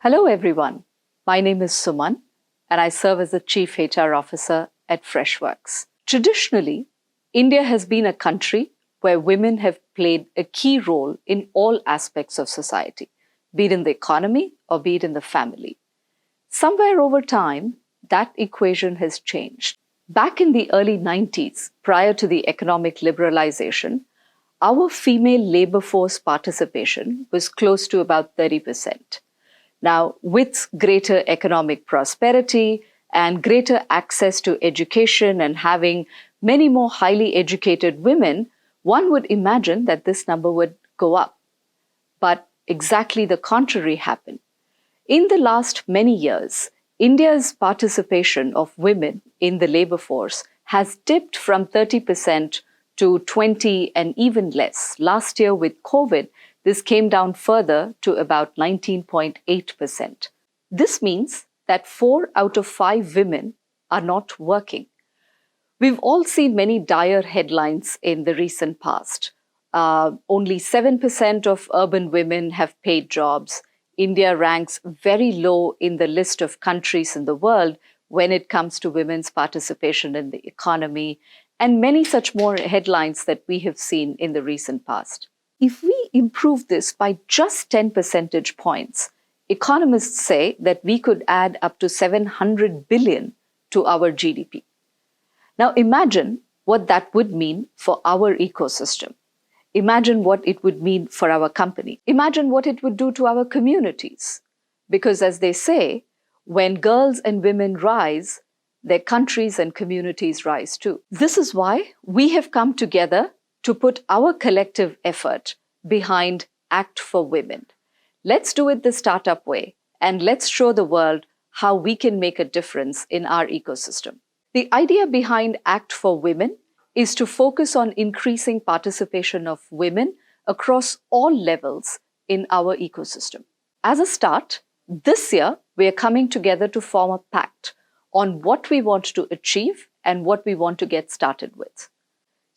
Hello everyone, my name is Suman and I serve as the Chief HR Officer at Freshworks. Traditionally, India has been a country where women have played a key role in all aspects of society, be it in the economy or be it in the family. Somewhere over time, that equation has changed. Back in the early 90s, prior to the economic liberalization, our female labor force participation was close to about 30%. Now, with greater economic prosperity and greater access to education and having many more highly educated women, one would imagine that this number would go up. But exactly the contrary happened. In the last many years, India's participation of women in the labor force has dipped from 30% to 20% and even less. Last year with COVID, this came down further to about 19.8%. This means that 4 out of 5 women are not working. We've all seen many dire headlines in the recent past. Only 7% of urban women have paid jobs. India ranks very low in the list of countries in the world when it comes to women's participation in the economy, and many such more headlines that we have seen in the recent past. If we improve this by just 10 percentage points, economists say that we could add up to 700 billion to our GDP. Now imagine what that would mean for our ecosystem. Imagine what it would mean for our company. Imagine what it would do to our communities. Because as they say, when girls and women rise, their countries and communities rise too. This is why we have come together to put our collective effort behind Act for Women. Let's do it the startup way, and let's show the world how we can make a difference in our ecosystem. The idea behind Act for Women is to focus on increasing participation of women across all levels in our ecosystem. As a start, this year, we are coming together to form a pact on what we want to achieve and what we want to get started with.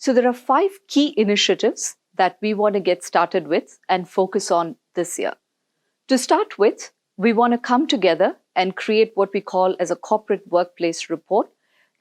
So there are 5 key initiatives that we want to get started with and focus on this year. To start with, we want to come together and create what we call as a corporate workplace report.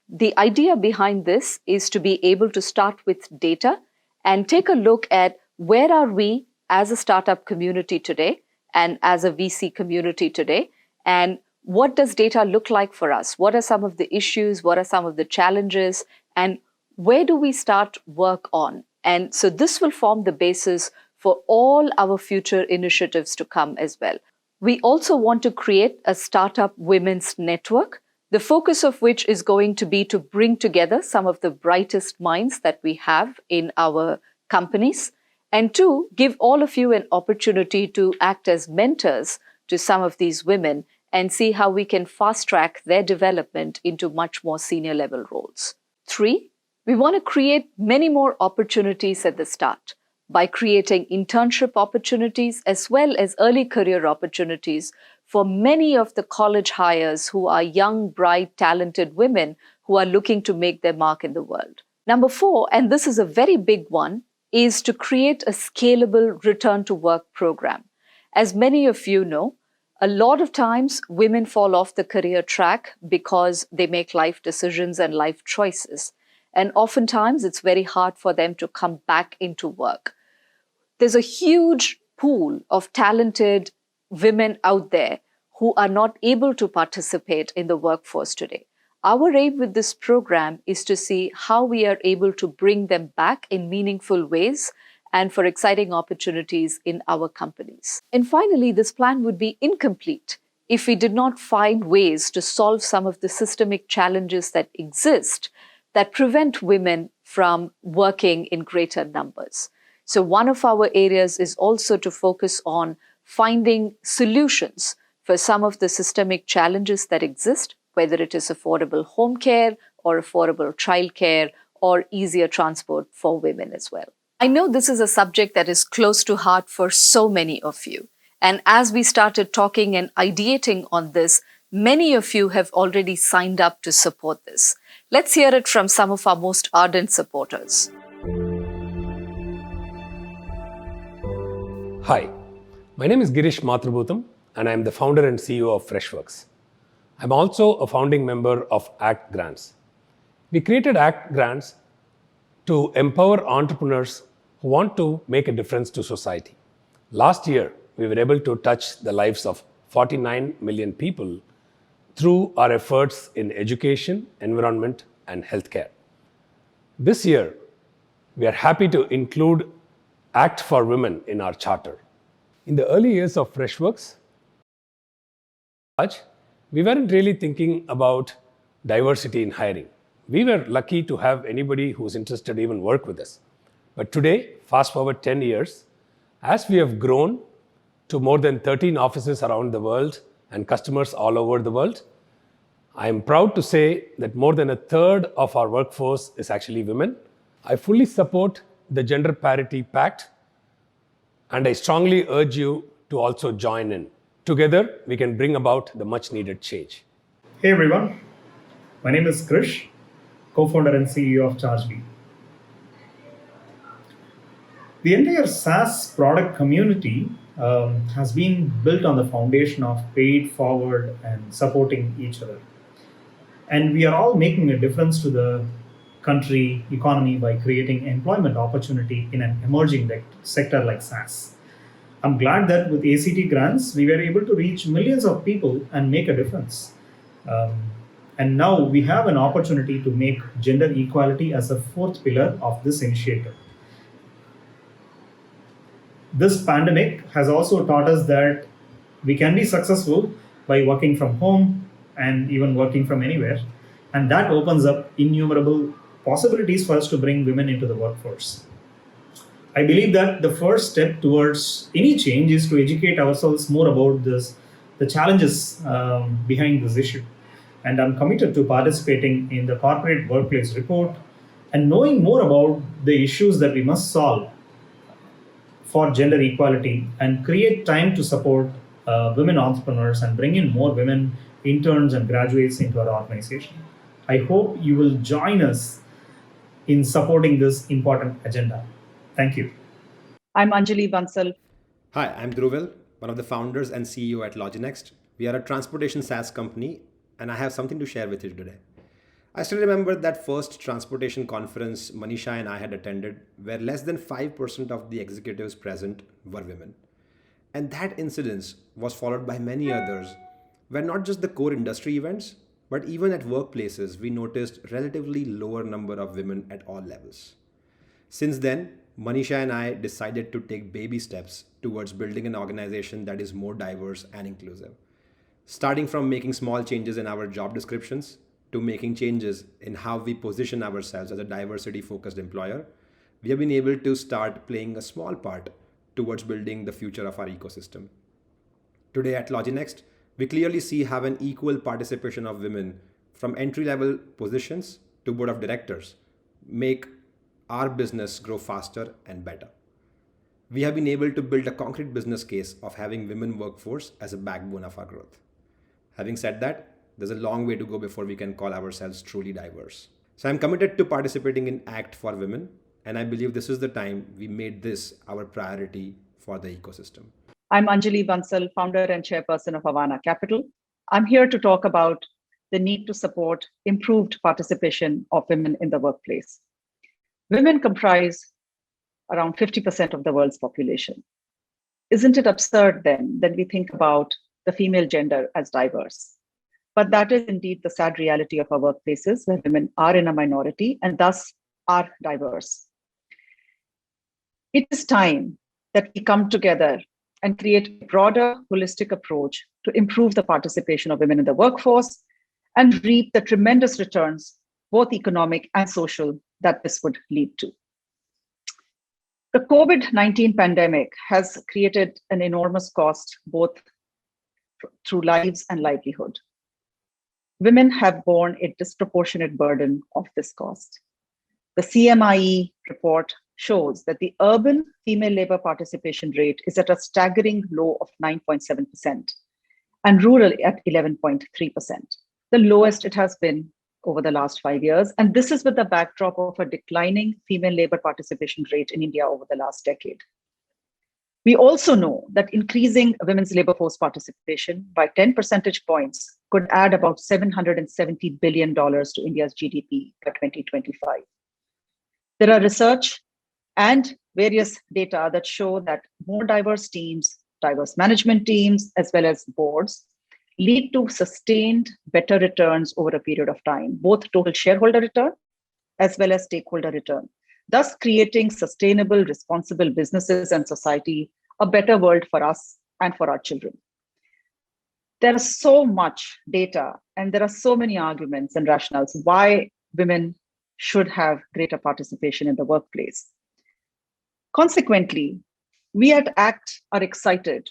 The idea behind this is to be able to start with data and take a look at where are we as a startup community today and as a VC community today, and what does data look like for us? What are some of the issues? What are some of the challenges? And where do we start work on? And so this will form the basis for all our future initiatives to come as well. We also want to create a startup women's network, the focus of which is going to be to bring together some of the brightest minds that we have in our companies, and 2, give all of you an opportunity to act as mentors to some of these women and see how we can fast track their development into much more senior level roles. 3, we want to create many more opportunities at the start by creating internship opportunities as well as early career opportunities for many of the college hires who are young, bright, talented women who are looking to make their mark in the world. Number 4, and this is a very big one, is to create a scalable return to work program. As many of you know, a lot of times women fall off the career track because they make life decisions and life choices. And oftentimes it's very hard for them to come back into work. There's a huge pool of talented women out there who are not able to participate in the workforce today. Our aim with this program is to see how we are able to bring them back in meaningful ways and for exciting opportunities in our companies. And finally, this plan would be incomplete if we did not find ways to solve some of the systemic challenges that exist that prevent women from working in greater numbers. So one of our areas is also to focus on finding solutions for some of the systemic challenges that exist, whether it is affordable home care or affordable childcare or easier transport for women as well. I know this is a subject that is close to heart for so many of you. And as we started talking and ideating on this, many of you have already signed up to support this. Let's hear it from some of our most ardent supporters. Hi, my name is Girish Matrabhutam. and I'm the founder and CEO of Freshworks. I'm also a founding member of ACT Grants. We created ACT Grants to empower entrepreneurs who want to make a difference to society. Last year, we were able to touch the lives of 49 million people through our efforts in education, environment, and healthcare. This year, we are happy to include Act for Women in our charter. In the early years of Freshworks, we weren't really thinking about diversity in hiring. We were lucky to have anybody who's interested even work with us. But today, fast forward 10 years, as we have grown to more than 13 offices around the world and customers all over the world, I am proud to say that more than a third of our workforce is actually women. I fully support the Gender Parity Pact, and I strongly urge you to also join in. Together, we can bring about the much needed change. Hey everyone, my name is Krish, co-founder and CEO of ChargeBee. The entire SaaS product community has been built on the foundation of paid forward and supporting each other. And we are all making a difference to the country economy by creating employment opportunity in an emerging sector like SaaS. I'm glad that with ACT grants, we were able to reach millions of people and make a difference. And now we have an opportunity to make gender equality as a fourth pillar of this initiative. This pandemic has also taught us that we can be successful by working from home and even working from anywhere. And that opens up innumerable possibilities for us to bring women into the workforce. I believe that the first step towards any change is to educate ourselves more about the challenges behind this issue. And I'm committed to participating in the corporate workplace report and knowing more about the issues that we must solve for gender equality and create time to support women entrepreneurs and bring in more women interns and graduates into our organization. I hope you will join us in supporting this important agenda. Thank you. I'm Anjali Bansal. Hi, I'm Dhruval, one of the founders and CEO at Loginext. We are a transportation SaaS company, and I have something to share with you today. I still remember that first transportation conference Manisha and I had attended, where less than 5% of the executives present were women. And that incidence was followed by many others, where not just the core industry events, but even at workplaces, we noticed relatively lower number of women at all levels. Since then, Manisha and I decided to take baby steps towards building an organization that is more diverse and inclusive. Starting from making small changes in our job descriptions to making changes in how we position ourselves as a diversity-focused employer, we have been able to start playing a small part towards building the future of our ecosystem. Today at Loginext, we clearly see how an equal participation of women from entry-level positions to board of directors make our business grow faster and better. We have been able to build a concrete business case of having women workforce as a backbone of our growth. Having said that, there's a long way to go before we can call ourselves truly diverse. So I'm committed to participating in ACT for Women, and I believe this is the time we made this our priority for the ecosystem. I'm Anjali Bansal, founder and chairperson of Avaana Capital. I'm here to talk about the need to support improved participation of women in the workplace. Women comprise around 50% of the world's population. Isn't it absurd then that we think about the female gender as diverse? But that is indeed the sad reality of our workplaces, where women are in a minority and thus are diverse. It is time that we come together and create a broader, holistic approach to improve the participation of women in the workforce and reap the tremendous returns, both economic and social, that this would lead to. The COVID-19 pandemic has created an enormous cost, both through lives and livelihood. Women have borne a disproportionate burden of this cost. The CMIE report shows that the urban female labor participation rate is at a staggering low of 9.7% and rural at 11.3%, the lowest it has been over the last 5 years. And this is with the backdrop of a declining female labor participation rate in India over the last decade. We also know that increasing women's labor force participation by 10 percentage points could add about $770 billion to India's GDP by 2025. There are research and various data that show that more diverse teams, diverse management teams, as well as boards, lead to sustained better returns over a period of time, both total shareholder return as well as stakeholder return, thus creating sustainable, responsible businesses and society, a better world for us and for our children. There is so much data and there are so many arguments and rationales why women should have greater participation in the workplace. Consequently, we at ACT are excited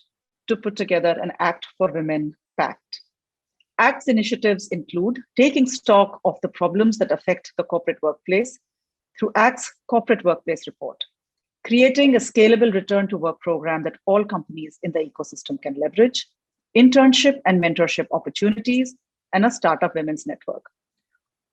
to put together an Act for Women Pact. ACT's initiatives include taking stock of the problems that affect the corporate workplace through ACT's Corporate Workplace Report, creating a scalable return to work program that all companies in the ecosystem can leverage, internship and mentorship opportunities, and a startup women's network.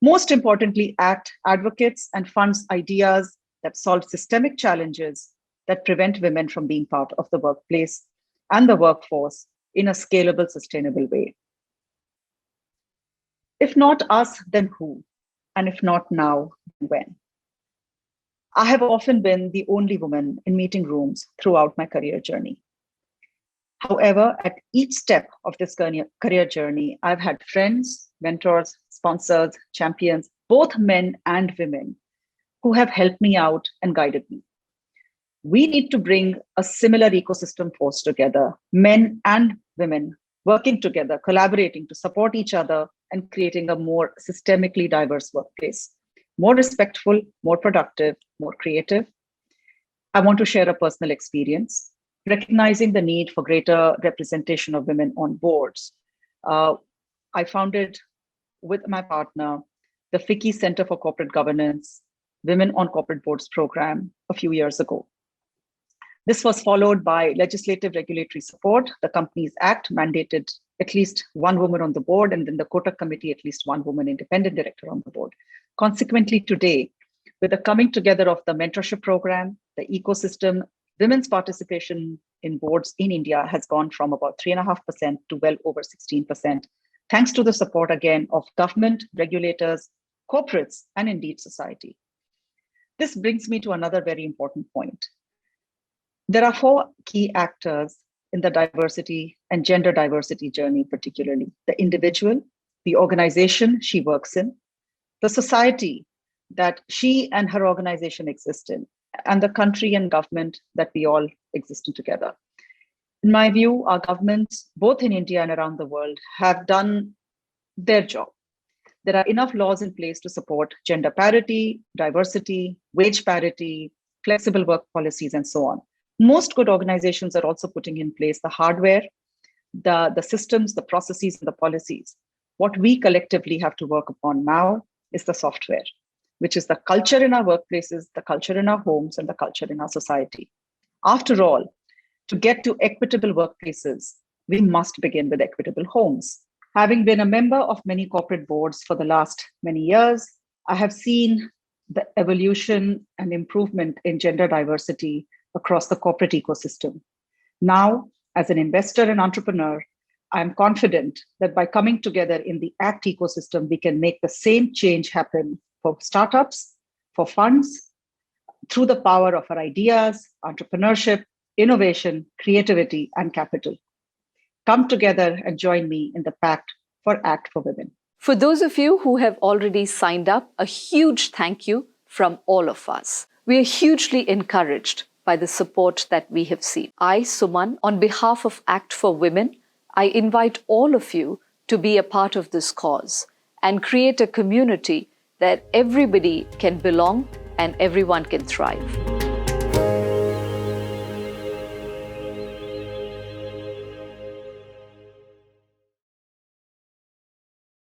Most importantly, ACT advocates and funds ideas that solve systemic challenges that prevent women from being part of the workplace and the workforce in a scalable, sustainable way. If not us, then who? And if not now, then when? I have often been the only woman in meeting rooms throughout my career journey. However, at each step of this career journey, I've had friends, mentors, sponsors, champions, both men and women, who have helped me out and guided me. We need to bring a similar ecosystem force together, men and women working together, collaborating to support each other and creating a more systemically diverse workplace, more respectful, more productive, more creative. I want to share a personal experience, recognizing the need for greater representation of women on boards. I founded with my partner the FICCI Center for Corporate Governance Women on Corporate Boards program a few years ago. This was followed by legislative regulatory support. The Companies Act mandated at least one woman on the board, and then the Quota Committee, at least one woman independent director on the board. Consequently, today, with the coming together of the mentorship program, the ecosystem, women's participation in boards in India has gone from about 3.5% to well over 16%, thanks to the support again of government, regulators, corporates, and indeed society. This brings me to another very important point. There are 4 key actors in the diversity and gender diversity journey, particularly the individual, the organization she works in, the society that she and her organization exist in, and the country and government that we all exist in together. In my view, our governments, both in India and around the world, have done their job. There are enough laws in place to support gender parity, diversity, wage parity, flexible work policies, and so on. Most good organizations are also putting in place the hardware, the systems, the processes, and the policies. What we collectively have to work upon now is the software, which is the culture in our workplaces, the culture in our homes, and the culture in our society. After all, to get to equitable workplaces, we must begin with equitable homes. Having been a member of many corporate boards for the last many years, I have seen the evolution and improvement in gender diversity across the corporate ecosystem. Now, as an investor and entrepreneur, I'm confident that by coming together in the ACT ecosystem, we can make the same change happen for startups, for funds, through the power of our ideas, entrepreneurship, innovation, creativity, and capital. Come together and join me in the Pact for ACT for Women. For those of you who have already signed up, a huge thank you from all of us. We are hugely encouraged by the support that we have seen. I, Suman, on behalf of ACT for Women, I invite all of you to be a part of this cause and create a community that everybody can belong and everyone can thrive.